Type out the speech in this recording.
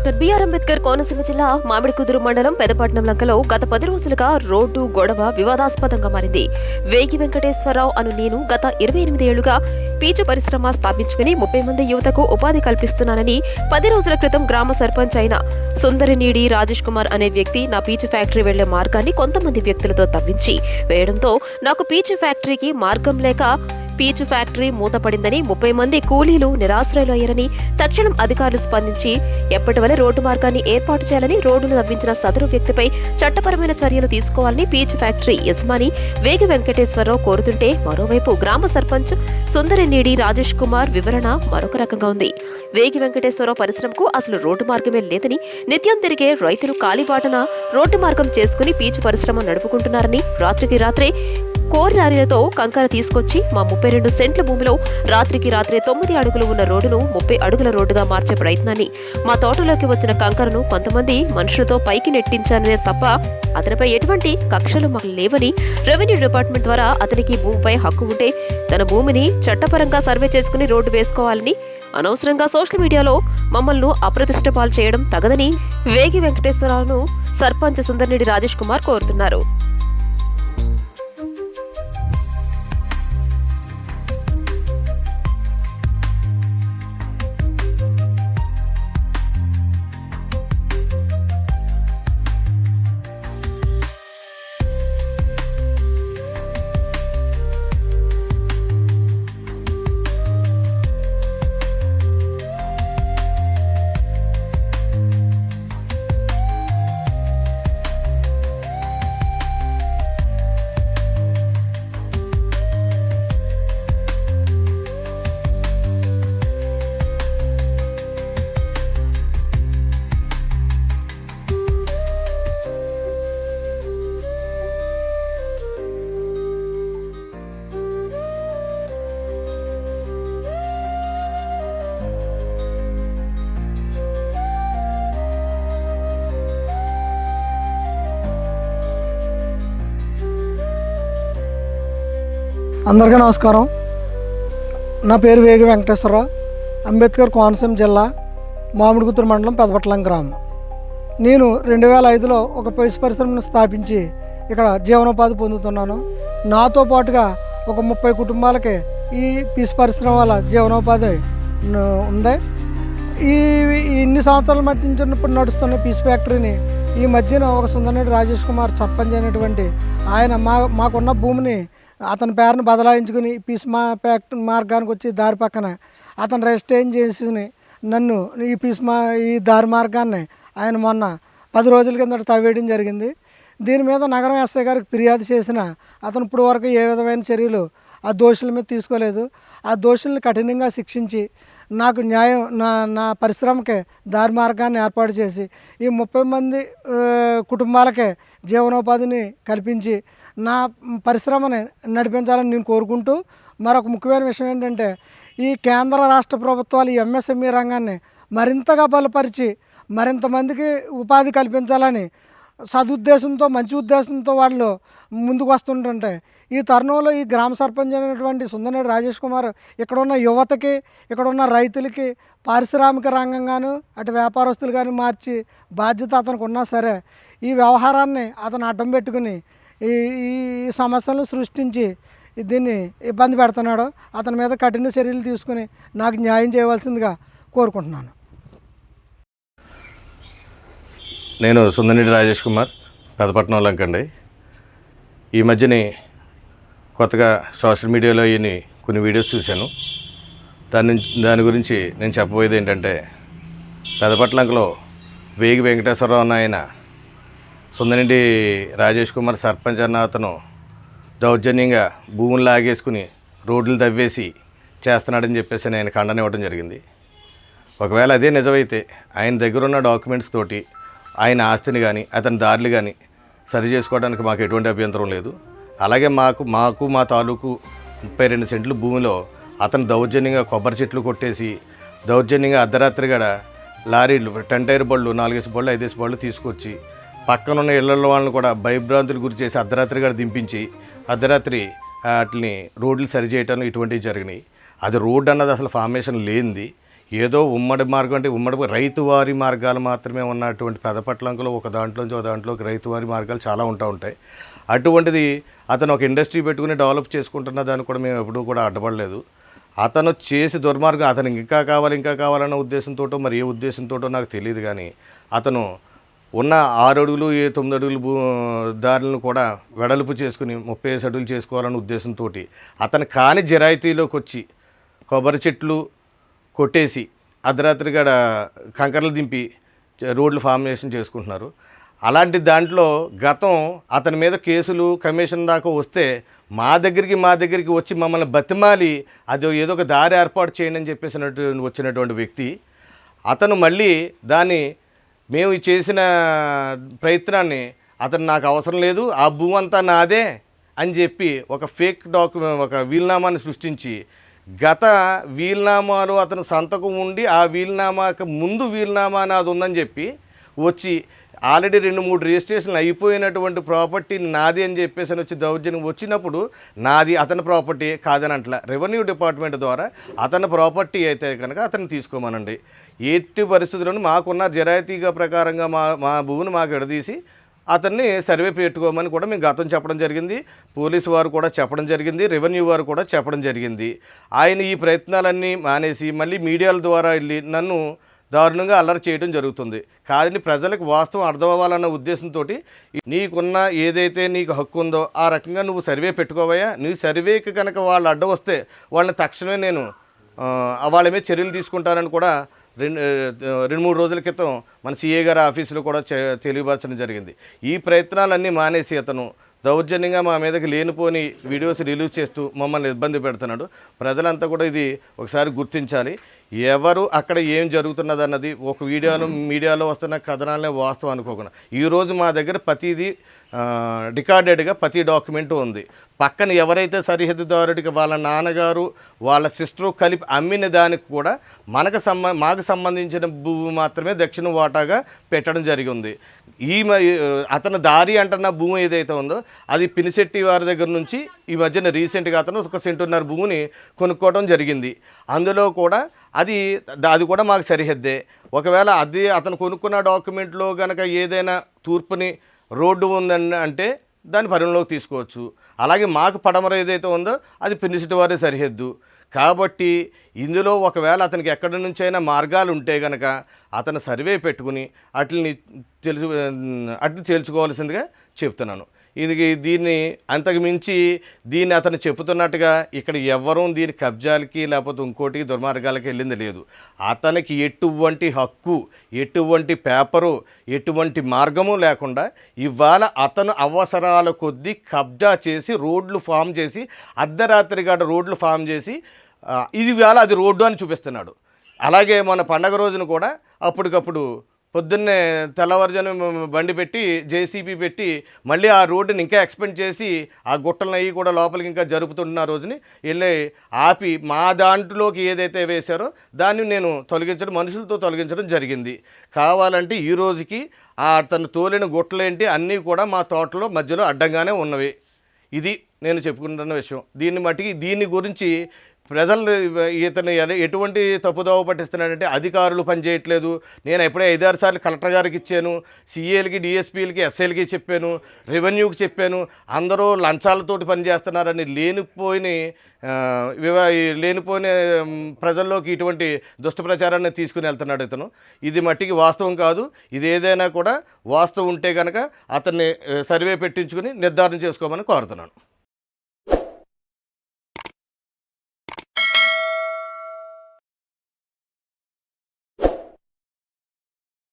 Doctor BR Ambedkar Konaseema జిల్లా మామిడికుదురు మండలం పెదపట్నం లంకలో గత 10 రోజులుగా రోడ్డు గొడవ వివాదాస్పదంగా మారింది. వేగి వెంకటేశ్వరరావు అను నేను గత 28 ఏళ్లుగా పీచు పరిశ్రమ స్థాపించుకుని 30 మంది యువతకు ఉపాధి కల్పిస్తున్నానని 10 రోజుల క్రితం గ్రామ సర్పంచ్ అయిన సుందరనీడి రాజేష్ కుమార్ అనే వ్యక్తి నా పీచు ఫ్యాక్టరీ వెళ్లే మార్గాన్ని కొంతమంది వ్యక్తులతో తవ్వించి వేయడంతో నాకు పీచు ఫ్యాక్టరీకి మార్గం లేక పీచు ఫ్యాక్టరీ మూతపడిందని 30 మంది కూలీలు నిరాశ్రయులయ్యారని తక్షణం అధికారులు స్పందించి ఎప్పటివలే రోడ్డు మార్గాన్ని ఏర్పాటు చేయాలని రోడ్డును తవ్వించిన సదరు వ్యక్తిపై చట్టపరమైన చర్యలు తీసుకోవాలని పీచు ఫ్యాక్టరీ యజమాని వేగి వెంకటేశ్వరరావు కోరుతుంటే మరోవైపు గ్రామ సర్పంచ్ సుందరనీడి రాజేష్ కుమార్ వివరణ మరొక రకంగా ఉంది. వేగి వెంకటేశ్వరరావు పరిశ్రమకు అసలు రోడ్డు మార్గమే లేదని, నిత్యం తిరిగే రైతులు కాలిబాటన రోడ్డు మార్గం చేసుకుని పీచు పరిశ్రమ నడుపుకుంటున్నారని, రాత్రికి రాత్రే కోరి లారీలతో కంకర తీసుకొచ్చి మా 32 సెంట్ల భూమిలో రాత్రికి రాత్రే 9 అడుగులు ఉన్న రోడ్డును 30 అడుగుల రోడ్డుగా మార్చే ప్రయత్నాన్ని, మా తోటలోకి వచ్చిన కంకరను కొంతమంది మనుషులతో పైకి నెట్టించాలనే తప్ప అతనిపై ఎటువంటి కక్షలు మాకు లేవని, రెవెన్యూ డిపార్ట్మెంట్ ద్వారా అతనికి భూమిపై హక్కు ఉంటే తన భూమిని చట్టపరంగా సర్వే చేసుకుని రోడ్డు వేసుకోవాలని, అనవసరంగా సోషల్ మీడియాలో మమ్మల్ని అప్రతిష్ట పాలు చేయడం తగదని వేగి వెంకటేశ్వరరావును సర్పంచ్ సుందరనీడి రాజేష్ కుమార్ కోరుతున్నారు. అందరికీ నమస్కారం. నా పేరు వేగి వెంకటేశ్వరరావు, అంబేద్కర్ కోనసీమ జిల్లా మామిడికుదురు మండలం పెదపట్లం గ్రామం. నేను 2005లో ఒక పీచు పరిశ్రమను స్థాపించి ఇక్కడ జీవనోపాధి పొందుతున్నాను. నాతో పాటుగా ఒక 30 కుటుంబాలకి ఈ పీచు పరిశ్రమ వల్ల జీవనోపాధి ఉంది. ఇన్ని సంవత్సరాల మట్టి నుంచి నడుస్తున్న పీచు ఫ్యాక్టరీని ఈ మధ్యన ఒక సుందరనీడి రాజేష్ కుమార్ సర్పంచ్ అయినటువంటి ఆయన మాకున్న భూమిని అతని పేరును బదలాయించుకుని పీస్ మార్గానికి వచ్చి దారి పక్కన అతను రిజిస్ట్రేషన్ చేసి నన్ను ఈ దారి మార్గాన్ని ఆయన మొన్న 10 రోజుల కింద తవ్వేయడం జరిగింది. దీని మీద నగరం ఎస్ఐ గారికి ఫిర్యాదు చేసిన అతను ఇప్పుడు వరకు ఏ విధమైన చర్యలు ఆ దోషుల మీద తీసుకోలేదు. ఆ దోషుల్ని కఠినంగా శిక్షించి నాకు న్యాయం నా పరిశ్రమకే దారి మార్గాన్ని ఏర్పాటు చేసి ఈ 30 మంది కుటుంబాలకే జీవనోపాధిని కల్పించి నా పరిశ్రమని నడిపించాలని నేను కోరుకుంటూ, మరొక ముఖ్యమైన విషయం ఏంటంటే ఈ కేంద్ర రాష్ట్ర ప్రభుత్వాలు ఈ ఎంఎస్ఎంఈ రంగాన్ని మరింతగా బలపరిచి మరింత మందికి ఉపాధి కల్పించాలని సదుద్దేశంతో, మంచి ఉద్దేశంతో వాళ్ళు ముందుకు వస్తుంటుంటే ఈ తరుణంలో ఈ గ్రామ సర్పంచ్ అయినటువంటి సుందరనీడి రాజేష్ కుమార్ ఇక్కడ ఉన్న యువతకి, ఇక్కడ ఉన్న రైతులకి పారిశ్రామిక రంగంగాను అటు వ్యాపారస్తులు కానీ మార్చి బాధ్యత అతనికి ఉన్నా సరే ఈ వ్యవహారాన్ని అతను అడ్డం పెట్టుకుని ఈ సమస్యలను సృష్టించి దీన్ని ఇబ్బంది పెడుతున్నాడు. అతని మీద కఠిన చర్యలు తీసుకుని నాకు న్యాయం చేయవలసిందిగా కోరుకుంటున్నాను. నేను సుందరనీడి రాజేష్ కుమార్, పెదపట్నం లంకండి. ఈ మధ్యనే కొత్తగా సోషల్ మీడియాలో కొన్ని వీడియోస్ చూశాను. దాని గురించి నేను చెప్పబోయేది ఏంటంటే, పెదపట్లంకలో వేగి వెంకటేశ్వరరావు అన్న ఆయన సుందరనీడి రాజేష్ కుమార్ సర్పంచ్ అన్న అతను దౌర్జన్యంగా భూములు లాగేసుకుని రోడ్లు తవ్వేసి చేస్తున్నాడని చెప్పేసి ఆయన ఖండన ఇవ్వడం జరిగింది. ఒకవేళ అదే నిజమైతే ఆయన దగ్గర ఉన్న డాక్యుమెంట్స్ తోటి ఆయన ఆస్తిని కానీ అతని దారులు కానీ సరి చేసుకోవడానికి మాకు ఎటువంటి అభ్యంతరం లేదు. అలాగే మాకు మా తాలూకు 32 సెంట్లు భూమిలో అతను దౌర్జన్యంగా కొబ్బరి చెట్లు కొట్టేసి దౌర్జన్యంగా అర్ధరాత్రి గడ లారీలు 10 టైర్ బళ్ళు 4 బళ్ళు 5 బళ్ళు తీసుకొచ్చి పక్కనున్న ఇళ్లలో వాళ్ళని కూడా భయభ్రాంతులు గురి చేసి అర్ధరాత్రి గడ దింపించి అర్ధరాత్రి వాటిని రోడ్లు సరిచేయటం ఇటువంటివి జరిగినాయి. అది రోడ్డు అన్నది అసలు ఫార్మేషన్ లేనిది. ఏదో ఉమ్మడి మార్గం అంటే ఉమ్మడి రైతువారి మార్గాలు మాత్రమే ఉన్నటువంటి పెదపట్లంకలో ఒక దాంట్లోంచి ఒక దాంట్లోకి రైతువారి మార్గాలు చాలా ఉంటాయి. అటువంటిది అతను ఒక ఇండస్ట్రీ పెట్టుకుని డెవలప్ చేసుకుంటున్న దాన్ని కూడా మేము ఎప్పుడూ కూడా అడ్డపడలేదు. అతను చేసి దుర్మార్గం అతనికి ఇంకా కావాలన్న ఉద్దేశంతోటో మరి ఏ ఉద్దేశంతోటో నాకు తెలియదు. కానీ అతను ఉన్న 6 అడుగులు 9 అడుగులు దారులను కూడా వెడల్పు చేసుకుని 35 అడుగులు చేసుకోవాలన్న ఉద్దేశంతో అతను కాని జిరాయితీలోకి వచ్చి కొబ్బరి చెట్లు కొట్టేసి అర్ధరాత్రిగా కంకర్లు దింపి రోడ్లు ఫార్మేషన్ చేసుకుంటున్నారు. అలాంటి దాంట్లో గతం అతని మీద కేసులు కమిషన్ దాకా వస్తే మా దగ్గరికి వచ్చి మమ్మల్ని బతిమాలి అది ఏదో ఒక దారి ఏర్పాటు చేయండి అని చెప్పేసినట్టు వచ్చినటువంటి వ్యక్తి అతను మళ్ళీ దాన్ని మేము చేసిన ప్రయత్నాన్ని అతను నాకు అవసరం లేదు, ఆ భూమి అంతా నాదే అని చెప్పి ఒక ఫేక్ ఒక వీలునామాని సృష్టించి గత వీలునామాలు అతను సంతకం ఉండి ఆ వీలునామాకు ముందు వీలునామా నాది ఉందని చెప్పి వచ్చి ఆల్రెడీ 2-3 రిజిస్ట్రేషన్లు అయిపోయినటువంటి ప్రాపర్టీ నాది అని చెప్పేసి వచ్చి దౌర్జన్యం వచ్చినప్పుడు నాది అతని ప్రాపర్టీ కాదని అంటలా. రెవెన్యూ డిపార్ట్మెంట్ ద్వారా అతని ప్రాపర్టీ అయితే కనుక అతన్ని తీసుకోమనండి. ఎట్టి పరిస్థితులను మాకున్న జరాయితీగా ప్రకారంగా మా భూమిని మాకు ఎడదీసి అతన్ని సర్వే పెట్టుకోమని కూడా మేము గతం చెప్పడం జరిగింది. పోలీసు వారు కూడా చెప్పడం జరిగింది, రెవెన్యూ వారు కూడా చెప్పడం జరిగింది. ఆయన ఈ ప్రయత్నాలన్నీ మానేసి మళ్ళీ మీడియాల ద్వారా వెళ్ళి నన్ను దారుణంగా అల్లరి చేయడం జరుగుతుంది. కానీ ప్రజలకు వాస్తవం అర్థం అవ్వాలన్న ఉద్దేశంతో నీకున్న ఏదైతే నీకు హక్కు ఉందో ఆ రకంగా నువ్వు సర్వే పెట్టుకోవయ్యా, నీ సర్వేకి కనుక వాళ్ళు అడ్డం వస్తే వాళ్ళని తక్షణమే నేను వాళ్ళ మీద చర్యలు తీసుకుంటానని కూడా 2-3 రోజుల క్రితం మన సిఏ గారి ఆఫీసులో కూడా తెలియపరచడం జరిగింది. ఈ ప్రయత్నాలన్నీ మానేసి అతను దౌర్జన్యంగా మా మీదకి లేనిపోని వీడియోస్ రిలీజ్ చేస్తూ మమ్మల్ని ఇబ్బంది పెడుతున్నాడు. ప్రజలంతా కూడా ఇది ఒకసారి గుర్తించాలి. ఎవరు అక్కడ ఏం జరుగుతున్నదన్నది ఒక మీడియాలో వస్తున్న కథనాలనే వాస్తవం అనుకోకుండా ఈరోజు మా దగ్గర ప్రతిదీ రికార్డెడ్గా ప్రతి డాక్యుమెంటు ఉంది. పక్కన ఎవరైతే సరిహద్దుదారుడికి వాళ్ళ నాన్నగారు వాళ్ళ సిస్టరు కలిపి అమ్మిన దానికి కూడా మాకు సంబంధించిన భూమి మాత్రమే దక్షిణ వాటాగా పెట్టడం జరిగింది. అతను దారి అంటున్న భూమి ఏదైతే ఉందో అది పినిశెట్టి వారి దగ్గర నుంచి ఈ మధ్యన రీసెంట్గా అతను 1.5 సెంటున్నర భూమిని కొనుక్కోవడం జరిగింది. అందులో కూడా అది కూడా మాకు సరిహద్దే. ఒకవేళ అది అతను కొనుక్కున్న డాక్యుమెంట్లో కనుక ఏదైనా తూర్పుని రోడ్డు ఉందని అంటే దాన్ని పరిగణలోకి తీసుకోవచ్చు. అలాగే మాకు పడమర ఏదైతే ఉందో అది పినిశెట్టి వారి సరిహద్దు. కాబట్టి ఇందులో ఒకవేళ అతనికి ఎక్కడి నుంచైనా మార్గాలు ఉంటే కనుక అతను సర్వే పెట్టుకుని అట్లు తేల్చుకోవాల్సిందిగా చెప్తున్నాను. దీన్ని అంతకు మించి దీన్ని అతను చెబుతున్నట్టుగా ఇక్కడ ఎవ్వరూ దీని కబ్జాలకి లేకపోతే ఇంకోటికి దుర్మార్గాలకి వెళ్ళింది లేదు. అతనికి ఎటువంటి హక్కు, ఎటువంటి పేపరు, ఎటువంటి మార్గము లేకుండా ఇవాళ అతను అవసరాల కొద్దీ కబ్జా చేసి రోడ్లు ఫామ్ చేసి అర్ధరాత్రి గడ రోడ్లు ఫామ్ చేసి ఇది వేళ అది రోడ్డు అని చూపిస్తున్నాడు. అలాగే మన పండగ రోజున కూడా అప్పటికప్పుడు పొద్దున్నే తెల్లవారుజాను బండి పెట్టి జేసీబీ పెట్టి మళ్ళీ ఆ రోడ్డుని ఇంకా ఎక్స్పెండ్ చేసి ఆ గుట్టలను అవి కూడా లోపలికి ఇంకా జరుపుతున్న రోజుని వెళ్ళి ఆపి మా దాంట్లోకి ఏదైతే వేశారో దాన్ని నేను మనుషులతో తొలగించడం జరిగింది. కావాలంటే ఈ రోజుకి అతను తోలిన గుట్టలేంటి అన్నీ కూడా మా తోటలో మధ్యలో అడ్డంగానే ఉన్నవి. ఇది నేను చెప్పుకుంటున్న విషయం. దీని గురించి ప్రజలు ఇతను ఎటువంటి తప్పుదోవ పట్టిస్తున్నాడంటే అధికారులు పనిచేయట్లేదు. నేను ఎప్పుడే 5-6 సార్లు కలెక్టర్ గారికి ఇచ్చాను, సిఏలకి, డిఎస్పీలకి, ఎస్ఐలకి చెప్పాను, రెవెన్యూకి చెప్పాను. అందరూ లంచాలతోటి పనిచేస్తున్నారని లేనిపోయిన ప్రజల్లోకి ఇటువంటి దుష్ట ప్రచారాన్ని తీసుకుని వెళ్తున్నాడు ఇతను. ఇది మట్టికి వాస్తవం కాదు. ఇది ఏదైనా కూడా వాస్తవం ఉంటే కనుక అతన్ని సర్వే పెట్టించుకుని నిర్ధారణ చేసుకోమని కోరుతున్నాను.